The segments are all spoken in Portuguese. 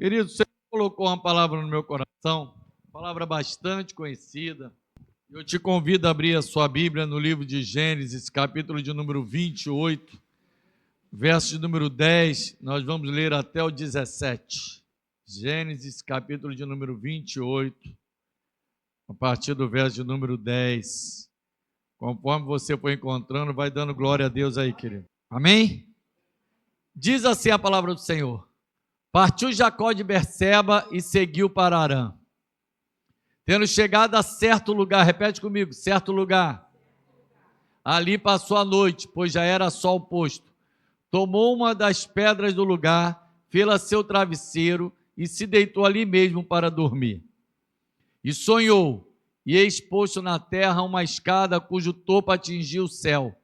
Querido, você colocou uma palavra no meu coração, palavra bastante conhecida. Eu te convido a abrir a sua Bíblia no livro de Gênesis, capítulo de número 28, verso de número 10, nós vamos ler até o 17. Gênesis, capítulo de número 28, a partir do verso de número 10. Conforme você for encontrando, vai dando glória a Deus aí, querido. Amém? Diz assim a palavra do Senhor. Partiu Jacó de Berseba e seguiu para Harã. Tendo chegado a certo lugar, repete comigo, certo lugar. Ali passou a noite, pois já era sol posto. Tomou uma das pedras do lugar, fê-la seu travesseiro e se deitou ali mesmo para dormir. E sonhou, e eis posto na terra uma escada cujo topo atingia o céu,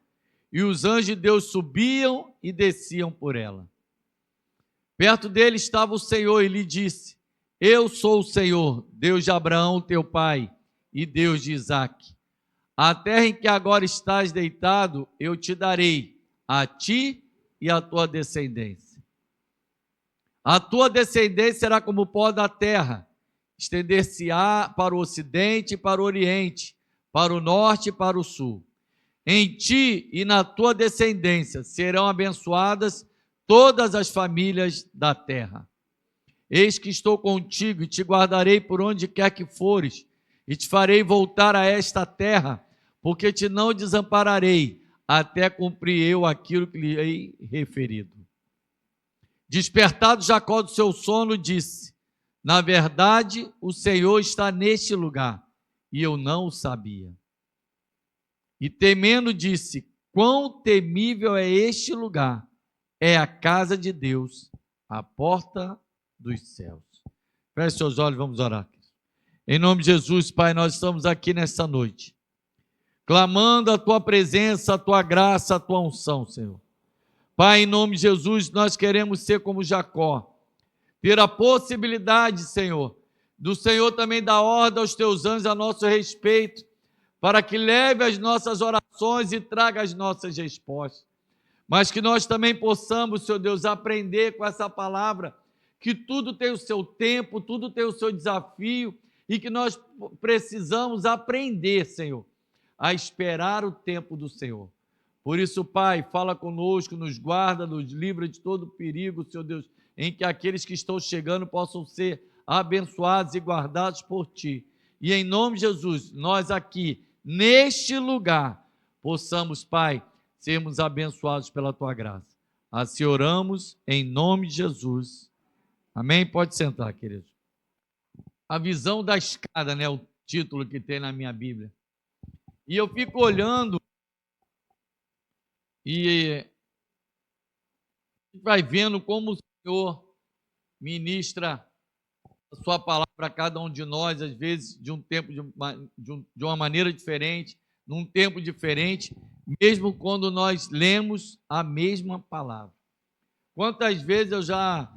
e os anjos de Deus subiam e desciam por ela. Perto dele estava o Senhor e lhe disse: Eu sou o Senhor, Deus de Abraão, teu pai, e Deus de Isaque. A terra em que agora estás deitado, eu te darei, a ti e à tua descendência. A tua descendência será como o pó da terra, estender-se-á para o ocidente e para o oriente, para o norte e para o sul. Em ti e na tua descendência serão abençoadas todas as famílias da terra. Eis que estou contigo e te guardarei por onde quer que fores, e te farei voltar a esta terra, porque te não desampararei, até cumprir eu aquilo que lhe hei referido. Despertado Jacó do seu sono, disse: Na verdade, o Senhor está neste lugar, e eu não o sabia. E temendo disse: Quão temível é este lugar! É a casa de Deus, a porta dos céus. Feche seus olhos, vamos orar. Em nome de Jesus, Pai, nós estamos aqui nesta noite, clamando a Tua presença, a Tua graça, a Tua unção, Senhor. Pai, em nome de Jesus, nós queremos ser como Jacó, ter a possibilidade, Senhor, do Senhor também dar ordem aos Teus anjos a nosso respeito, para que leve as nossas orações e traga as nossas respostas. Mas que nós também possamos, Senhor Deus, aprender com essa palavra, que tudo tem o seu tempo, tudo tem o seu desafio, e que nós precisamos aprender, Senhor, a esperar o tempo do Senhor. Por isso, Pai, fala conosco, nos guarda, nos livra de todo perigo, Senhor Deus, em que aqueles que estão chegando possam ser abençoados e guardados por Ti. E em nome de Jesus, nós aqui, neste lugar, possamos, Pai, sermos abençoados pela Tua graça. Assim oramos em nome de Jesus. Amém? Pode sentar, querido. A visão da escada, né? O título que tem na minha Bíblia. E eu fico olhando e vai vendo como o Senhor ministra a sua palavra a cada um de nós, às vezes de um tempo, de uma maneira diferente, num tempo diferente, mesmo quando nós lemos a mesma palavra. Quantas vezes eu já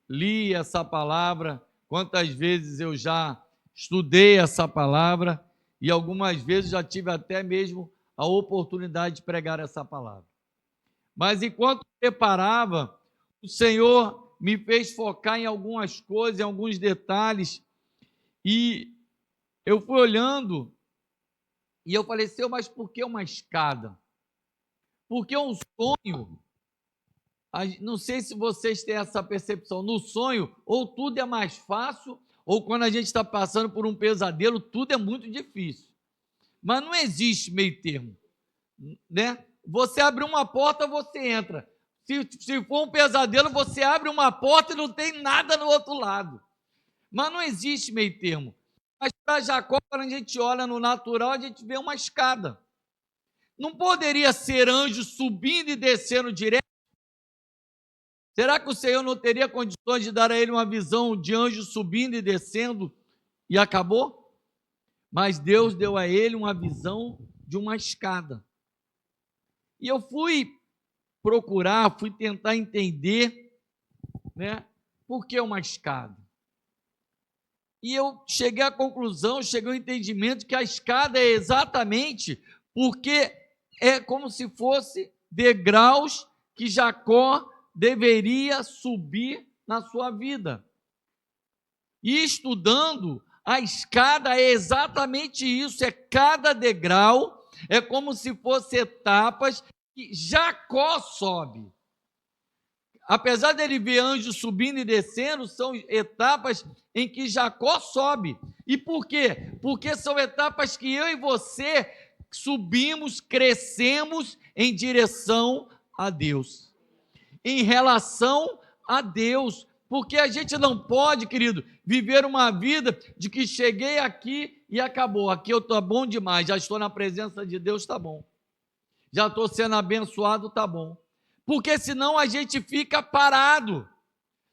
li essa palavra, quantas vezes eu já estudei essa palavra e algumas vezes já tive até mesmo a oportunidade de pregar essa palavra. Mas enquanto preparava, o Senhor me fez focar em algumas coisas, em alguns detalhes, e eu fui olhando e eu falei, Senhor, mas por que uma escada? Porque um sonho, não sei se vocês têm essa percepção, no sonho, ou tudo é mais fácil, ou quando a gente está passando por um pesadelo, tudo é muito difícil. Mas não existe meio termo, né? Você abre uma porta, você entra. Se for um pesadelo, você abre uma porta e não tem nada no outro lado. Mas não existe meio termo. Mas para Jacó, quando a gente olha no natural, a gente vê uma escada. Não poderia ser anjo subindo e descendo direto? Será que o Senhor não teria condições de dar a ele uma visão de anjo subindo e descendo e acabou? Mas Deus deu a ele uma visão de uma escada. E eu fui procurar, fui tentar entender, né, por que uma escada. E eu cheguei à conclusão, cheguei ao entendimento que a escada é exatamente porque é como se fosse degraus que Jacó deveria subir na sua vida. E estudando, a escada é exatamente isso, é cada degrau, é como se fossem etapas que Jacó sobe. Apesar dele ver anjos subindo e descendo, são etapas em que Jacó sobe. E por quê? Porque são etapas que eu e você subimos, crescemos em direção a Deus, em relação a Deus. Porque a gente não pode, querido, viver uma vida de que cheguei aqui e acabou. Aqui eu estou bom demais, já estou na presença de Deus, está bom. Já estou sendo abençoado, está bom. Porque senão a gente fica parado,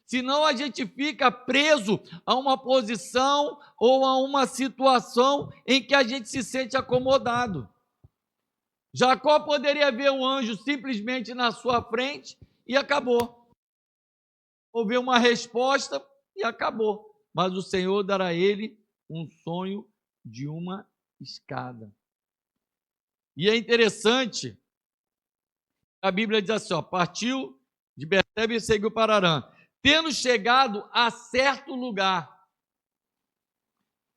senão a gente fica preso a uma posição ou a uma situação em que a gente se sente acomodado. Jacó poderia ver um anjo simplesmente na sua frente e acabou. Ou ver uma resposta e acabou. Mas o Senhor dará a ele um sonho de uma escada. E é interessante, a Bíblia diz assim, ó, partiu de Berseba e seguiu para Arã. Tendo chegado a certo lugar.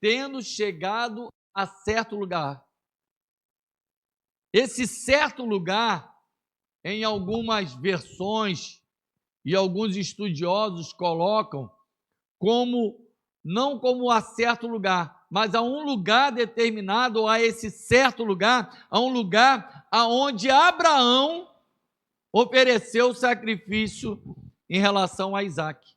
Tendo chegado a certo lugar. Esse certo lugar, em algumas versões, e alguns estudiosos colocam como, não como a certo lugar, mas a um lugar determinado, ou a esse certo lugar, a um lugar aonde Abraão ofereceu o sacrifício em relação a Isaac.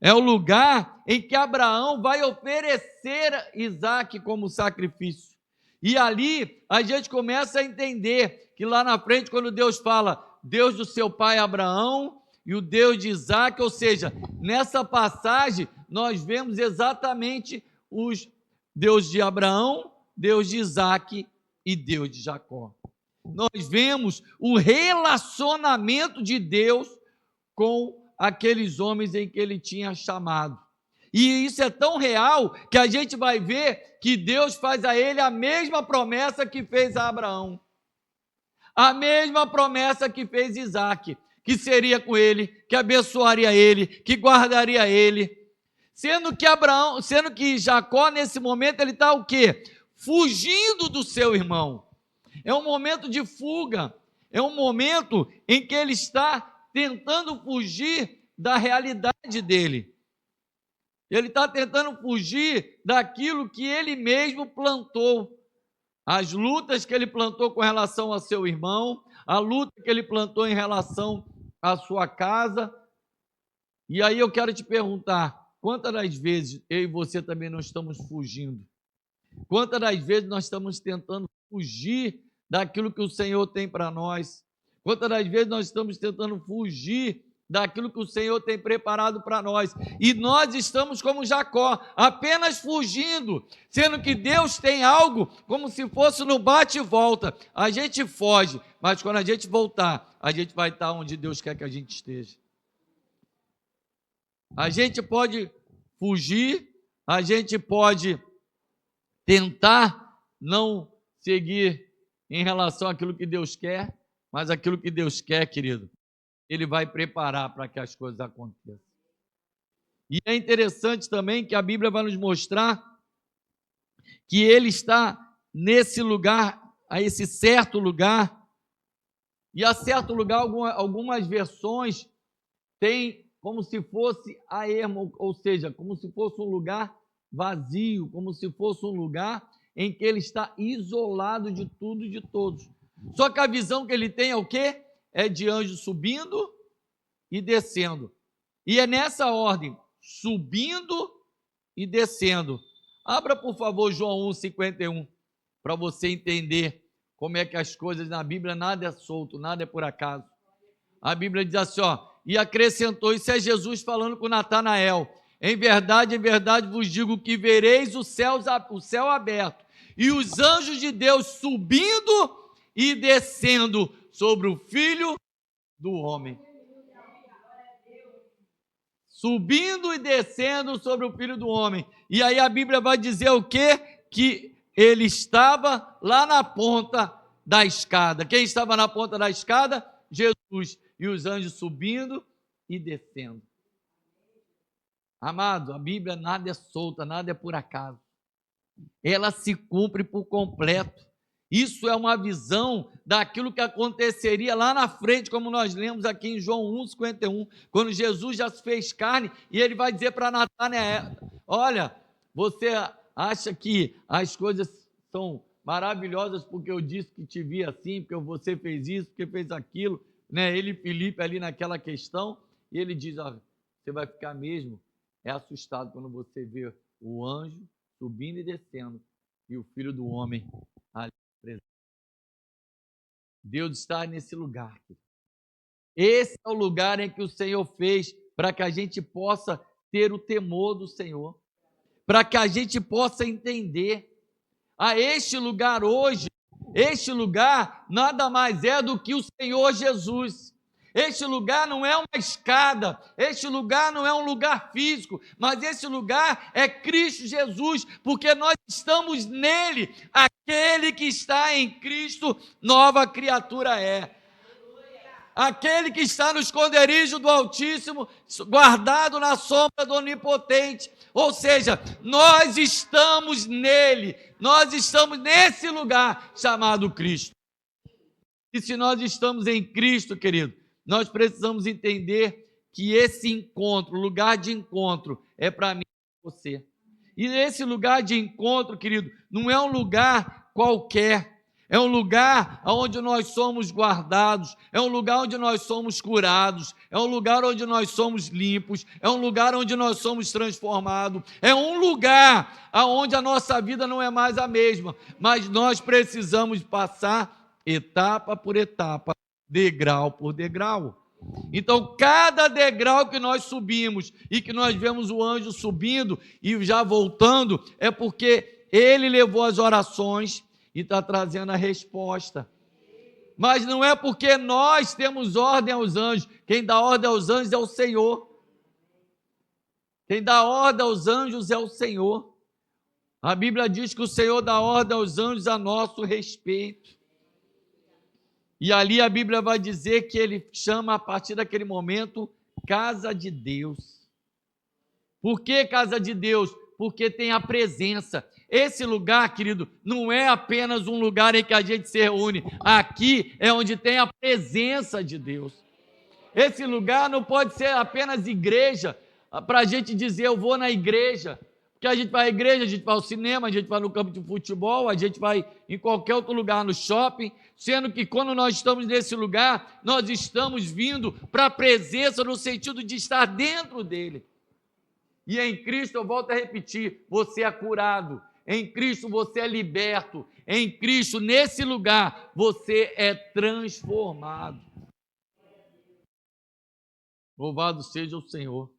É o lugar em que Abraão vai oferecer Isaac como sacrifício. E ali a gente começa a entender que lá na frente, quando Deus fala, Deus do seu pai Abraão e o Deus de Isaac, ou seja, nessa passagem nós vemos exatamente os Deus de Abraão, Deus de Isaac e Deus de Jacó. Nós vemos o relacionamento de Deus com aqueles homens em que ele tinha chamado. E isso é tão real que a gente vai ver que Deus faz a ele a mesma promessa que fez a Abraão. A mesma promessa que fez Isaac, que seria com ele, que abençoaria ele, que guardaria ele. Sendo que Jacó, nesse momento, ele está o quê? Fugindo do seu irmão. É um momento de fuga, é um momento em que ele está tentando fugir da realidade dele. Ele está tentando fugir daquilo que ele mesmo plantou. As lutas que ele plantou com relação ao seu irmão, a luta que ele plantou em relação à sua casa. E aí eu quero te perguntar, quantas das vezes eu e você também não estamos fugindo? Quantas das vezes nós estamos tentando fugir daquilo que o Senhor tem para nós? Quantas das vezes nós estamos tentando fugir daquilo que o Senhor tem preparado para nós? E nós estamos como Jacó, apenas fugindo, sendo que Deus tem algo como se fosse no bate e volta. A gente foge, mas quando a gente voltar, a gente vai estar onde Deus quer que a gente esteja. A gente pode fugir, a gente pode tentar não seguir em relação àquilo que Deus quer, mas aquilo que Deus quer, querido, Ele vai preparar para que as coisas aconteçam. E é interessante também que a Bíblia vai nos mostrar que Ele está nesse lugar, a esse certo lugar, e a certo lugar, algumas versões têm como se fosse a ermo, ou seja, como se fosse um lugar vazio, como se fosse um lugar em que ele está isolado de tudo e de todos. Só que a visão que ele tem é o quê? É de anjos subindo e descendo. E é nessa ordem, subindo e descendo. Abra, por favor, João 1,51, para você entender como é que as coisas na Bíblia, nada é solto, nada é por acaso. A Bíblia diz assim, ó, e acrescentou, isso é Jesus falando com Natanael, em verdade vos digo que vereis o céu aberto, e os anjos de Deus subindo e descendo sobre o Filho do Homem. Subindo e descendo sobre o Filho do Homem. E aí a Bíblia vai dizer o quê? Que ele estava lá na ponta da escada. Quem estava na ponta da escada? Jesus. E os anjos subindo e descendo. Amado, a Bíblia nada é solta, nada é por acaso. Ela se cumpre por completo. Isso é uma visão daquilo que aconteceria lá na frente, como nós lemos aqui em João 1,51, quando Jesus já se fez carne e ele vai dizer para Natanael: olha, você acha que as coisas são maravilhosas porque eu disse que te vi assim, porque você fez isso, porque fez aquilo, né? Ele e Filipe ali naquela questão, e ele diz: olha, você vai ficar mesmo assustado quando você vê o anjo subindo e descendo e o Filho do Homem ali presente. Deus está nesse lugar. Esse é o lugar em que o Senhor fez para que a gente possa ter o temor do Senhor, para que a gente possa entender. Este lugar hoje, este lugar nada mais é do que o Senhor Jesus. Este lugar não é uma escada, este lugar não é um lugar físico, mas este lugar é Cristo Jesus, porque nós estamos nele. Aquele que está em Cristo, nova criatura é. Aquele que está no esconderijo do Altíssimo, guardado na sombra do Onipotente. Ou seja, nós estamos nele, nós estamos nesse lugar chamado Cristo. E se nós estamos em Cristo, querido, nós precisamos entender que esse encontro, lugar de encontro, é para mim e para você. E esse lugar de encontro, querido, não é um lugar qualquer. É um lugar onde nós somos guardados, é um lugar onde nós somos curados, é um lugar onde nós somos limpos, é um lugar onde nós somos transformados, é um lugar onde a nossa vida não é mais a mesma, mas nós precisamos passar etapa por etapa, degrau por degrau. Então, cada degrau que nós subimos e que nós vemos o anjo subindo e já voltando, é porque ele levou as orações e está trazendo a resposta. Mas não é porque nós temos ordem aos anjos. Quem dá ordem aos anjos é o Senhor. Quem dá ordem aos anjos é o Senhor. A Bíblia diz que o Senhor dá ordem aos anjos a nosso respeito. E ali a Bíblia vai dizer que ele chama, a partir daquele momento, casa de Deus. Por que casa de Deus? Porque tem a presença. Esse lugar, querido, não é apenas um lugar em que a gente se reúne. Aqui é onde tem a presença de Deus. Esse lugar não pode ser apenas igreja, para a gente dizer eu vou na igreja. Porque a gente vai à igreja, a gente vai ao cinema, a gente vai no campo de futebol, a gente vai em qualquer outro lugar, no shopping, sendo que quando nós estamos nesse lugar, nós estamos vindo para a presença no sentido de estar dentro dele. E em Cristo, eu volto a repetir, você é curado, em Cristo você é liberto, em Cristo, nesse lugar, você é transformado. Louvado seja o Senhor.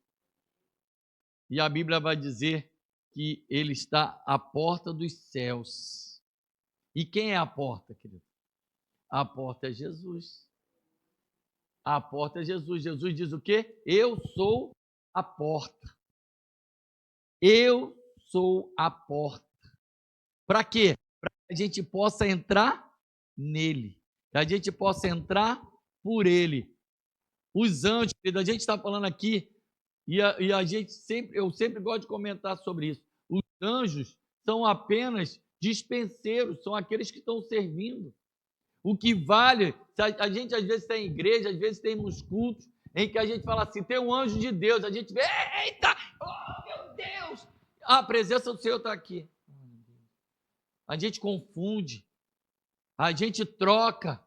E a Bíblia vai dizer que ele está à porta dos céus. E quem é a porta, querido? A porta é Jesus. A porta é Jesus. Jesus diz o quê? Eu sou a porta. Eu sou a porta. Para quê? Para que a gente possa entrar nele. Que a gente possa entrar por ele. Os anjos, querido, a gente está falando aqui, e a gente eu sempre gosto de comentar sobre isso. Os anjos são apenas dispenseiros, são aqueles que estão servindo. O que vale, a gente às vezes tem igreja, às vezes tem uns cultos, em que a gente fala assim, tem um anjo de Deus, a gente vê, eita, oh meu Deus, a presença do Senhor está aqui. A gente confunde, a gente troca.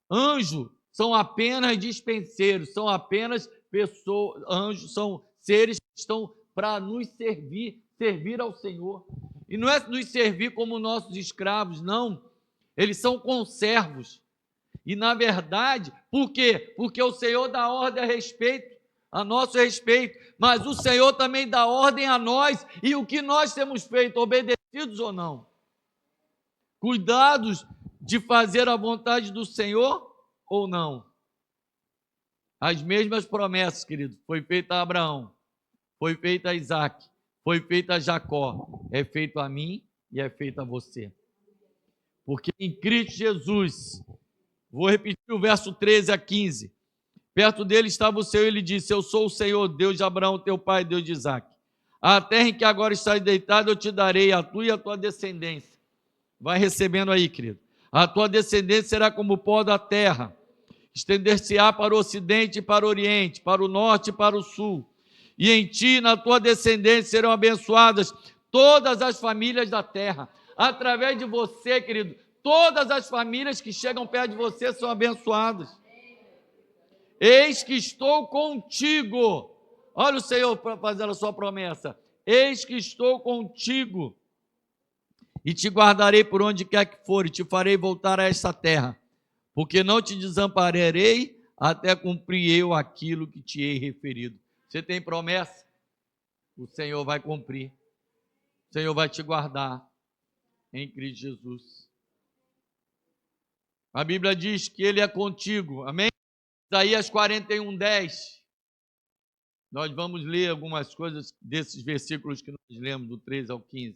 Anjo são apenas dispenseiros, são apenas pessoas, anjos são seres que estão para nos servir ao Senhor. E não é nos servir como nossos escravos, não. Eles são conservos. E na verdade, por quê? Porque o Senhor dá ordem a respeito, a nosso respeito, mas o Senhor também dá ordem a nós, e o que nós temos feito, obedecidos ou não? Cuidados de fazer a vontade do Senhor ou não? As mesmas promessas, querido, foi feita a Abraão, foi feita a Isaac, foi feita a Jacó, é feito a mim e é feito a você. Porque em Cristo Jesus, vou repetir o verso 13 a 15, Perto dele estava o Senhor e ele disse: eu sou o Senhor, Deus de Abraão, teu pai, Deus de Isaque. A terra em que agora estás deitado eu te darei, a tua e a tua descendência. Vai recebendo aí, querido. A tua descendência será como o pó da terra. Estender-se-á para o ocidente e para o oriente, para o norte e para o sul. E em ti, na tua descendência, serão abençoadas todas as famílias da terra. Através de você, querido, todas as famílias que chegam perto de você são abençoadas. Eis que estou contigo. Olha o Senhor fazendo a sua promessa. Eis que estou contigo e te guardarei por onde quer que for e te farei voltar a esta terra, porque não te desampararei até cumprir eu aquilo que te hei referido. Você tem promessa? O Senhor vai cumprir. O Senhor vai te guardar em Cristo Jesus. A Bíblia diz que Ele é contigo. Amém? Isaías 41:10. Nós vamos ler algumas coisas desses versículos que nós lemos, do 13 ao 15.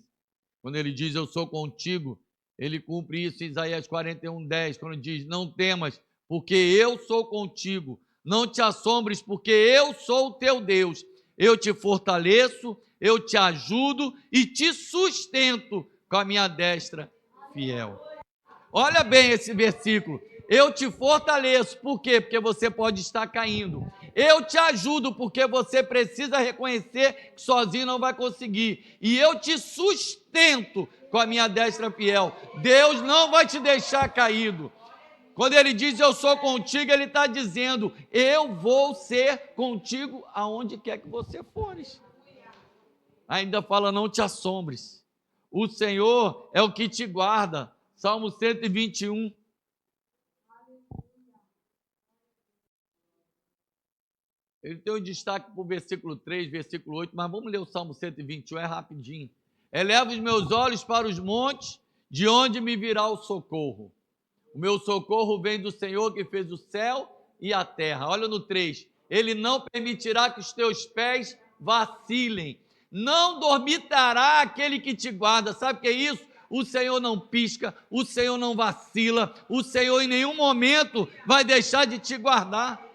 Quando ele diz, eu sou contigo, ele cumpre isso em Isaías 41:10, quando diz, não temas, porque eu sou contigo. Não te assombres, porque eu sou o teu Deus. Eu te fortaleço, eu te ajudo e te sustento com a minha destra fiel. Olha bem esse versículo. Eu te fortaleço, por quê? Porque você pode estar caindo. Eu te ajudo, porque você precisa reconhecer que sozinho não vai conseguir. E eu te sustento com a minha destra fiel. Deus não vai te deixar caído. Quando ele diz eu sou contigo, ele está dizendo eu vou ser contigo aonde quer que você fores. Ainda fala não te assombres. O Senhor é o que te guarda. Salmo 121. Ele tem um destaque para o versículo 3, versículo 8, mas vamos ler o Salmo 121, é rapidinho. Eleva os meus olhos para os montes, de onde me virá o socorro. O meu socorro vem do Senhor que fez o céu e a terra. Olha no 3. Ele não permitirá que os teus pés vacilem. Não dormitará aquele que te guarda. Sabe o que é isso? O Senhor não pisca, o Senhor não vacila, o Senhor em nenhum momento vai deixar de te guardar.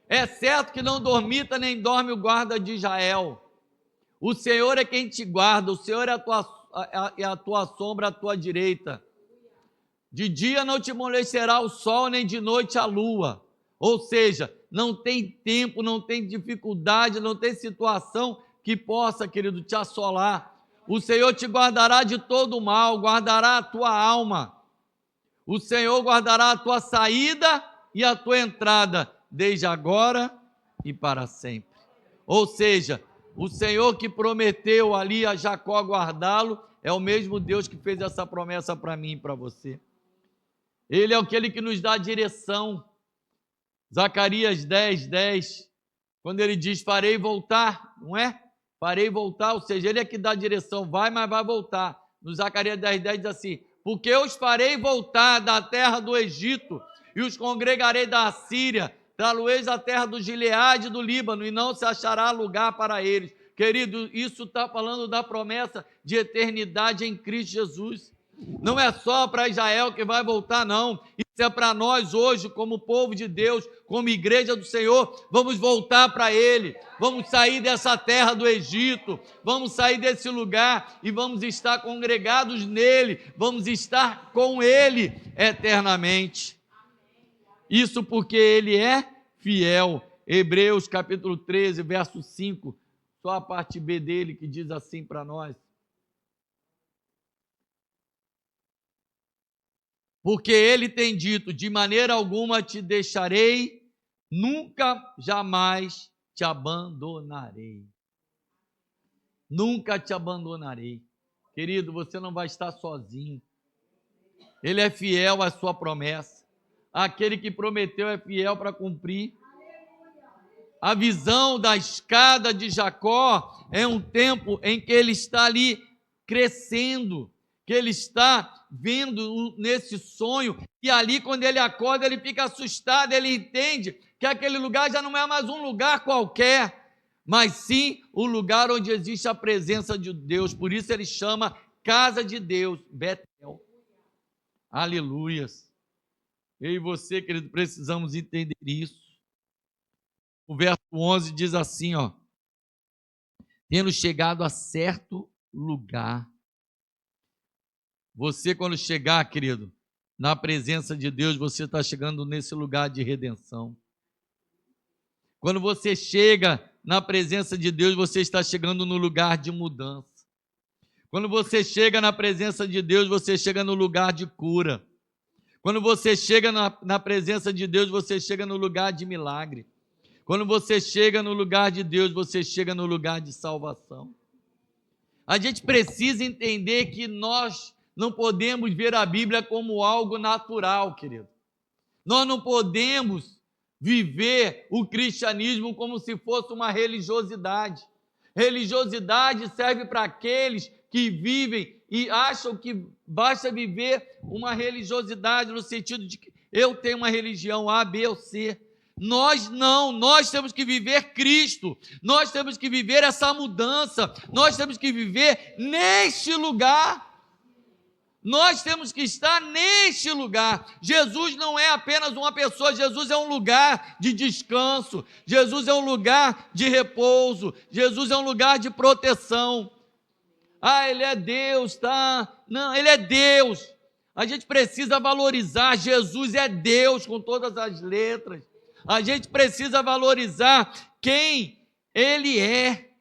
É certo que não dormita nem dorme o guarda de Israel. O Senhor é quem te guarda, o Senhor é a tua sombra à tua direita. De dia não te molestará o sol, nem de noite a lua. Ou seja, não tem tempo, não tem dificuldade, não tem situação que possa, querido, te assolar. O Senhor te guardará de todo mal, guardará a tua alma. O Senhor guardará a tua saída e a tua entrada, desde agora e para sempre. Ou seja, o Senhor que prometeu ali a Jacó guardá-lo, é o mesmo Deus que fez essa promessa para mim e para você. Ele é aquele que nos dá direção. Zacarias 10:10, quando ele diz, farei voltar, não é? Farei voltar, ou seja, ele é que dá direção, vai, mas vai voltar. No Zacarias 10:10 diz assim, porque eu os farei voltar da terra do Egito, e os congregarei da Assíria, trá-los a terra do Gileade e do Líbano, e não se achará lugar para eles. Querido, isso está falando da promessa de eternidade em Cristo Jesus. Não é só para Israel que vai voltar, não. Isso é para nós hoje, como povo de Deus, como igreja do Senhor, vamos voltar para Ele, vamos sair dessa terra do Egito, vamos sair desse lugar e vamos estar congregados nele, vamos estar com Ele eternamente. Isso porque Ele é fiel. Hebreus capítulo 13, verso 5, só a parte B dele que diz assim para nós. Porque ele tem dito, de maneira alguma te deixarei, nunca, jamais te abandonarei. Nunca te abandonarei. Querido, você não vai estar sozinho. Ele é fiel à sua promessa. Aquele que prometeu é fiel para cumprir. A visão da escada de Jacó é um tempo em que ele está ali crescendo, que ele está vendo nesse sonho, e ali quando ele acorda, ele fica assustado, ele entende que aquele lugar já não é mais um lugar qualquer, mas sim o lugar onde existe a presença de Deus, por isso ele chama casa de Deus, Betel. Aleluias. Eu e você, querido, precisamos entender isso. o verso 11 diz assim, ó: tendo chegado a certo lugar. Você, quando chegar, querido, na presença de Deus, você está chegando nesse lugar de redenção. Quando você chega na presença de Deus, você está chegando no lugar de mudança. Quando você chega na presença de Deus, você chega no lugar de cura. Quando você chega na presença de Deus, você chega no lugar de milagre. Quando você chega no lugar de Deus, você chega no lugar de salvação. A gente precisa entender que nós não podemos ver a Bíblia como algo natural, querido. Nós não podemos viver o cristianismo como se fosse uma religiosidade. Religiosidade serve para aqueles que vivem e acham que basta viver uma religiosidade no sentido de que eu tenho uma religião A, B ou C. Nós não, nós temos que viver Cristo, nós temos que viver essa mudança, nós temos que viver neste lugar. Nós temos que estar neste lugar. Jesus não é apenas uma pessoa, Jesus é um lugar de descanso, Jesus é um lugar de repouso, Jesus é um lugar de proteção. Ah, Ele é Deus, tá? Não, Ele é Deus. A gente precisa valorizar, Jesus é Deus com todas as letras. A gente precisa valorizar quem Ele é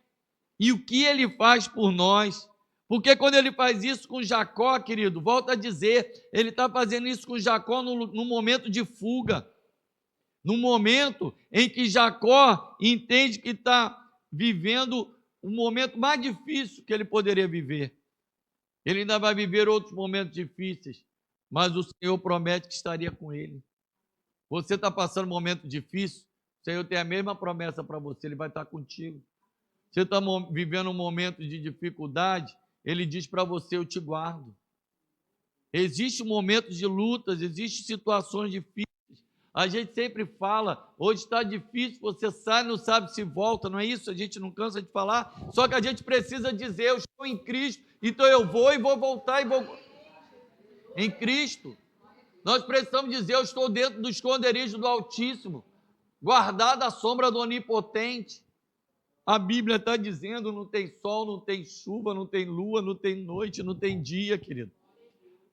e o que Ele faz por nós. Porque quando ele faz isso com Jacó, querido, volta a dizer, ele está fazendo isso com Jacó no momento de fuga, no momento em que Jacó entende que está vivendo o momento mais difícil que ele poderia viver. Ele ainda vai viver outros momentos difíceis, mas o Senhor promete que estaria com ele. Você está passando um momento difícil, o Senhor tem a mesma promessa para você, Ele vai estar contigo. Você está vivendo um momento de dificuldade, Ele diz para você, eu te guardo. Existem momentos de lutas, existem situações difíceis. A gente sempre fala, hoje está difícil, você sai, não sabe se volta, não é isso? A gente não cansa de falar, só que a gente precisa dizer, eu estou em Cristo, então eu vou e vou voltar e vou... Em Cristo, nós precisamos dizer, eu estou dentro do esconderijo do Altíssimo, guardado à sombra do Onipotente. A Bíblia está dizendo, não tem sol, não tem chuva, não tem lua, não tem noite, não tem dia, querido.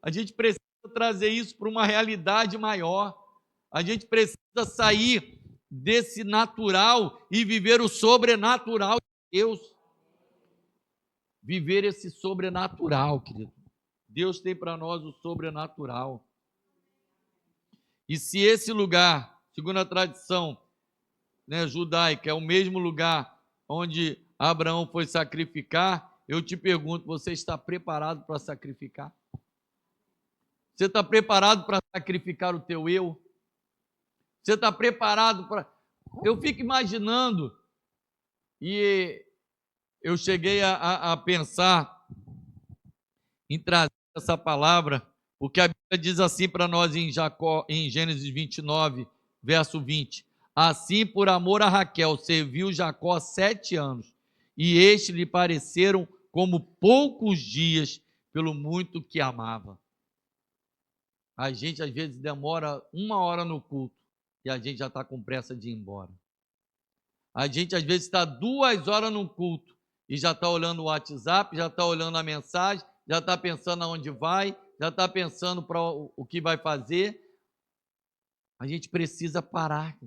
A gente precisa trazer isso para uma realidade maior. A gente precisa sair desse natural e viver o sobrenatural de Deus. Viver esse sobrenatural, querido. Deus tem para nós o sobrenatural. E se esse lugar, segundo a tradição, né, judaica, é o mesmo lugar onde Abraão foi sacrificar, eu te pergunto, você está preparado para sacrificar? Você está preparado para sacrificar o teu eu? Você está preparado para... Eu fico imaginando, e eu cheguei a pensar em trazer essa palavra, porque a Bíblia diz assim para nós em Gênesis 29, verso 20, assim por amor a Raquel serviu Jacó 7 anos, e estes lhe pareceram como poucos dias, pelo muito que amava. A gente às vezes demora 1 hora no culto, e a gente já está com pressa de ir embora. A gente às vezes está 2 horas no culto, e já está olhando o WhatsApp, já está olhando a mensagem, já está pensando aonde vai, já está pensando para o que vai fazer. A gente precisa parar.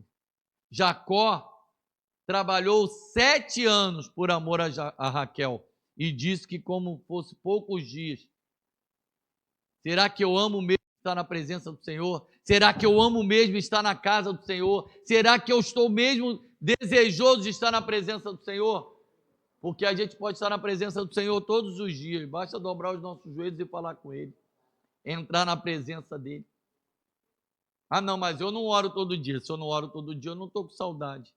Jacó trabalhou 7 anos por amor a Raquel e disse que como fosse poucos dias. Será que eu amo mesmo estar na presença do Senhor? Será que eu amo mesmo estar na casa do Senhor? Será que eu estou mesmo desejoso de estar na presença do Senhor? Porque a gente pode estar na presença do Senhor todos os dias, basta dobrar os nossos joelhos e falar com Ele, entrar na presença dEle. Ah não, mas eu não oro todo dia, se eu não oro todo dia eu não estou com saudade.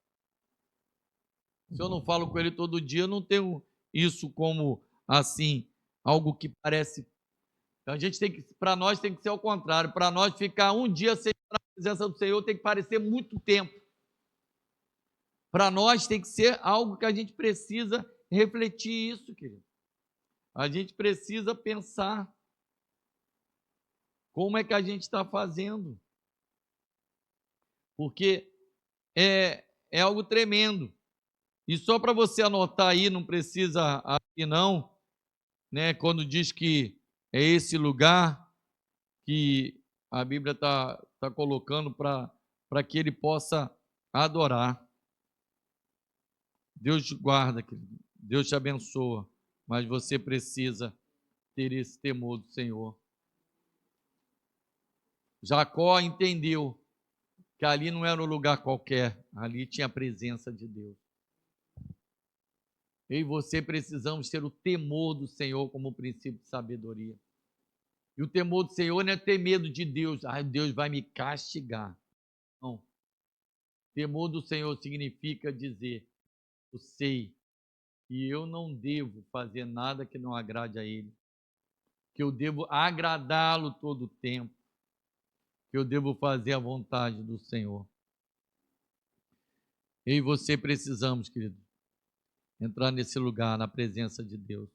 Se eu não falo com Ele todo dia, eu não tenho isso como, assim, algo que parece... Então a gente tem que, para nós tem que ser ao contrário, para nós ficar um dia sem estar na presença do Senhor tem que parecer muito tempo. Para nós tem que ser algo que a gente precisa refletir isso, querido. A gente precisa pensar como é que a gente está fazendo. Porque é algo tremendo. E só para você anotar aí, não precisa aqui não, né? Quando diz que é esse lugar que a Bíblia tá colocando para que ele possa adorar. Deus te guarda, querido. Deus te abençoa, mas você precisa ter esse temor do Senhor. Jacó entendeu que ali não era um lugar qualquer, ali tinha a presença de Deus. Eu e você precisamos ter o temor do Senhor como princípio de sabedoria. E o temor do Senhor não é ter medo de Deus. Deus vai me castigar. Não. Temor do Senhor significa dizer: eu sei que eu não devo fazer nada que não agrade a Ele, que eu devo agradá-lo todo o tempo, que eu devo fazer a vontade do Senhor. Eu e você precisamos, querido, entrar nesse lugar, na presença de Deus.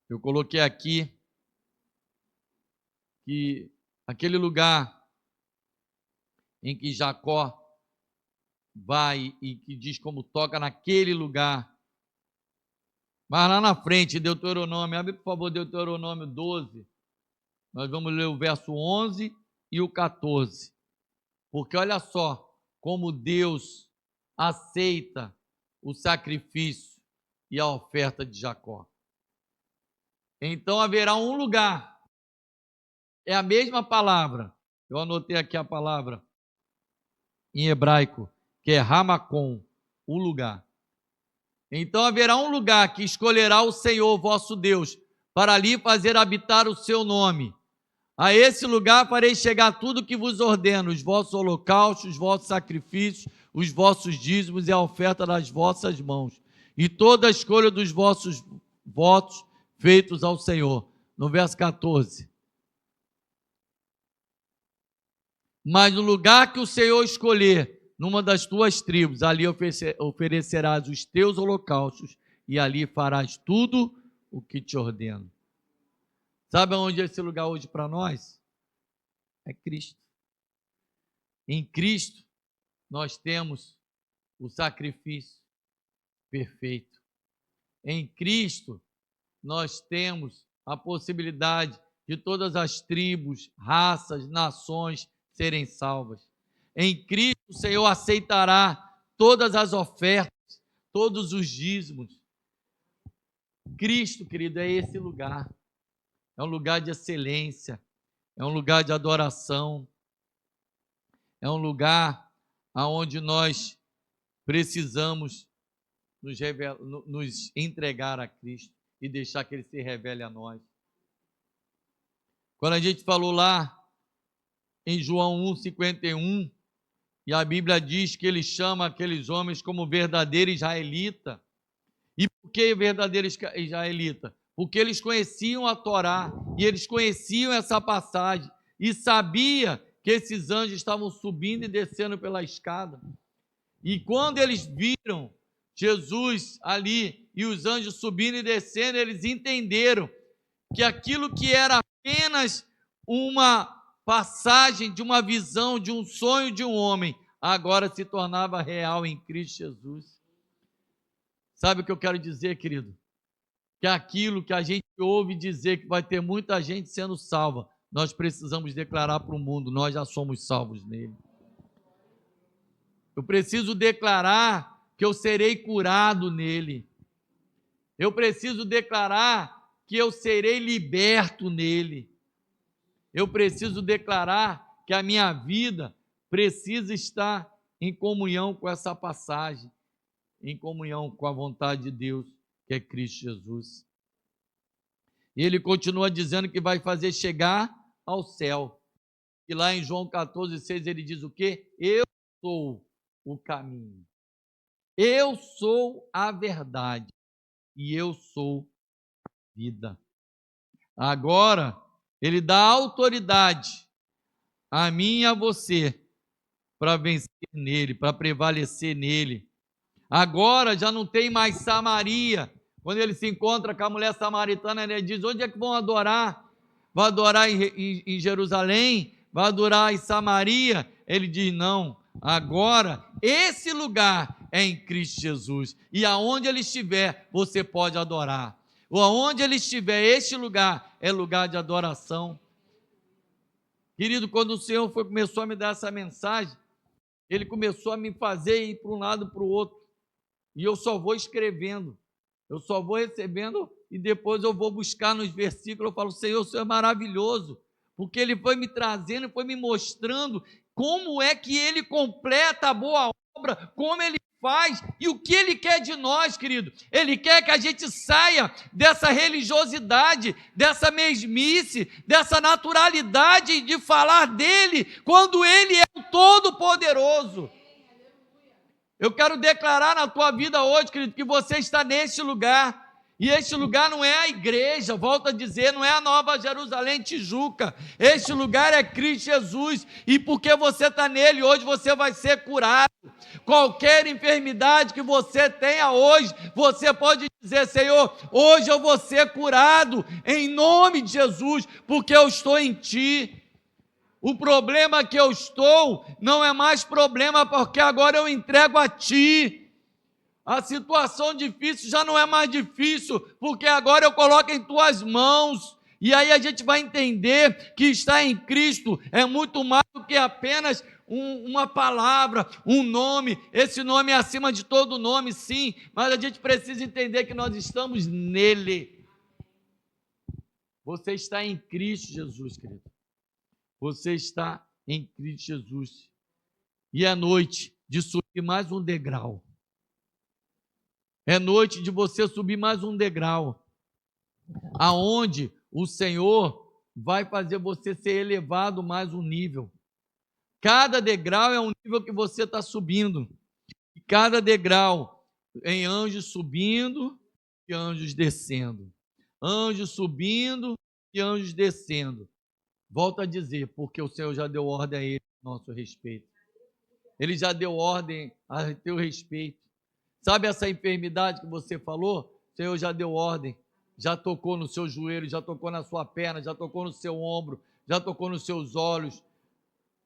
Eu coloquei aqui que aquele lugar em que Jacó vai e que diz como toca naquele lugar. Mas lá na frente, Deuteronômio, abre por favor Deuteronômio 12, nós vamos ler o verso 11 e o 14. Porque olha só como Deus aceita o sacrifício e a oferta de Jacó. Então haverá um lugar, é a mesma palavra, eu anotei aqui a palavra em hebraico, que é Ramacom, o lugar. Então haverá um lugar que escolherá o Senhor vosso Deus, para ali fazer habitar o seu nome. A esse lugar farei chegar tudo que vos ordeno, os vossos holocaustos, os vossos sacrifícios, os vossos dízimos e a oferta das vossas mãos, e toda a escolha dos vossos votos feitos ao Senhor. No verso 14. Mas no lugar que o Senhor escolher, numa das tuas tribos, ali oferecerás os teus holocaustos, e ali farás tudo o que te ordeno. Sabe onde é esse lugar hoje para nós? É Cristo. Em Cristo, nós temos o sacrifício perfeito. Em Cristo, nós temos a possibilidade de todas as tribos, raças, nações serem salvas. Em Cristo, o Senhor aceitará todas as ofertas, todos os dízimos. Cristo, querido, é esse lugar. É um lugar de excelência, é um lugar de adoração, é um lugar onde nós precisamos nos entregar a Cristo e deixar que Ele se revele a nós. Quando a gente falou lá em João 1,51, e a Bíblia diz que Ele chama aqueles homens como verdadeiro israelita. E por que verdadeiro israelita? Porque eles conheciam a Torá, e eles conheciam essa passagem, e sabia que esses anjos estavam subindo e descendo pela escada. E quando eles viram Jesus ali, e os anjos subindo e descendo, eles entenderam que aquilo que era apenas uma passagem de uma visão, de um sonho de um homem, agora se tornava real em Cristo Jesus. Sabe o que eu quero dizer, querido? Que aquilo que a gente ouve dizer que vai ter muita gente sendo salva, nós precisamos declarar para o mundo: nós já somos salvos nele. Eu preciso declarar que eu serei curado nele. Eu preciso declarar que eu serei liberto nele. Eu preciso declarar que a minha vida precisa estar em comunhão com essa passagem, em comunhão com a vontade de Deus, que é Cristo Jesus. E ele continua dizendo que vai fazer chegar ao céu. E lá em João 14,6 ele diz o quê? Eu sou o caminho. Eu sou a verdade. E eu sou a vida. Agora, ele dá autoridade a mim e a você para vencer nele, para prevalecer nele. Agora já não tem mais Samaria. Quando ele se encontra com a mulher samaritana, ele diz: onde é que vão adorar? Vai adorar em Jerusalém? Vai adorar em Samaria? Ele diz: não, agora esse lugar é em Cristo Jesus. E aonde ele estiver, você pode adorar. Ou aonde ele estiver, este lugar é lugar de adoração. Querido, quando o Senhor começou a me dar essa mensagem, ele começou a me fazer ir para um lado para o outro. E eu só vou escrevendo, eu só vou recebendo e depois eu vou buscar nos versículos. Eu falo, Senhor, o Senhor é maravilhoso, porque ele foi me trazendo e foi me mostrando como é que ele completa a boa obra, como ele faz e o que ele quer de nós, querido. Ele quer que a gente saia dessa religiosidade, dessa mesmice, dessa naturalidade de falar dele, quando ele é o Todo-Poderoso. Eu quero declarar na tua vida hoje, querido, que você está neste lugar. E este lugar não é a igreja, volto a dizer, não é a Nova Jerusalém Tijuca. Este lugar é Cristo Jesus. E porque você está nele, hoje você vai ser curado. Qualquer enfermidade que você tenha hoje, você pode dizer, Senhor, hoje eu vou ser curado, em nome de Jesus, porque eu estou em ti. O problema que eu estou não é mais problema, porque agora eu entrego a ti. A situação difícil já não é mais difícil, porque agora eu coloco em tuas mãos. E aí a gente vai entender que estar em Cristo é muito mais do que apenas uma palavra, um nome. Esse nome é acima de todo nome, sim, mas a gente precisa entender que nós estamos nele. Você está em Cristo Jesus, querido. Você está em Cristo Jesus. E é noite de subir mais um degrau. É noite de você subir mais um degrau. Aonde o Senhor vai fazer você ser elevado mais um nível. Cada degrau é um nível que você está subindo. E cada degrau em anjos subindo e anjos descendo. Anjos subindo e anjos descendo. Volto a dizer, porque o Senhor já deu ordem a ele a nosso respeito. Ele já deu ordem a teu respeito. Sabe essa enfermidade que você falou? O Senhor já deu ordem. Já tocou no seu joelho, já tocou na sua perna, já tocou no seu ombro, já tocou nos seus olhos.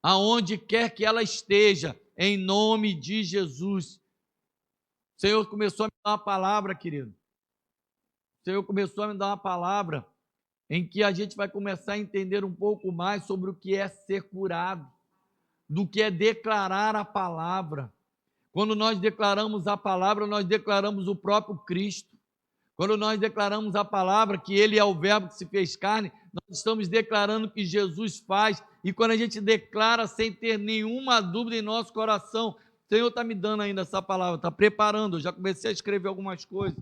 Aonde quer que ela esteja, em nome de Jesus. O Senhor começou a me dar uma palavra, querido. O Senhor começou a me dar uma palavra em que a gente vai começar a entender um pouco mais sobre o que é ser curado, do que é declarar a palavra. Quando nós declaramos a palavra, nós declaramos o próprio Cristo. Quando nós declaramos a palavra, que Ele é o verbo que se fez carne, nós estamos declarando o que Jesus faz. E quando a gente declara sem ter nenhuma dúvida em nosso coração, o Senhor está me dando ainda essa palavra, está preparando. Eu já comecei a escrever algumas coisas.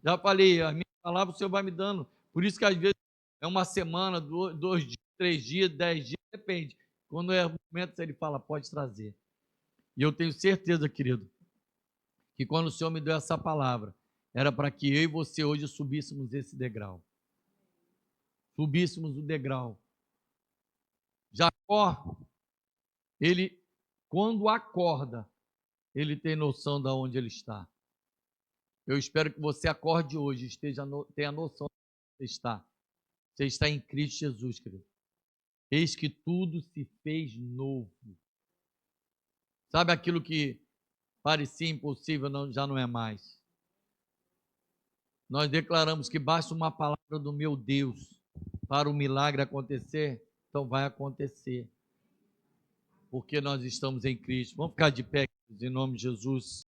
Já falei, a minha palavra o Senhor vai me dando. Por isso que às vezes é uma semana, 2 dias, 3 dias, 10 dias, depende. Quando é o momento, Ele fala, pode trazer. E eu tenho certeza, querido, que quando o Senhor me deu essa palavra, era para que eu e você hoje subíssemos esse degrau. Subíssemos o degrau. Jacó, ele, quando acorda, ele tem noção de onde ele está. Eu espero que você acorde hoje, tenha noção de onde você está. Você está em Cristo Jesus, querido. Eis que tudo se fez novo. Sabe aquilo que parecia impossível, já não é mais. Nós declaramos que basta uma palavra do meu Deus para o milagre acontecer, então vai acontecer. Porque nós estamos em Cristo. Vamos ficar de pé, em nome de Jesus.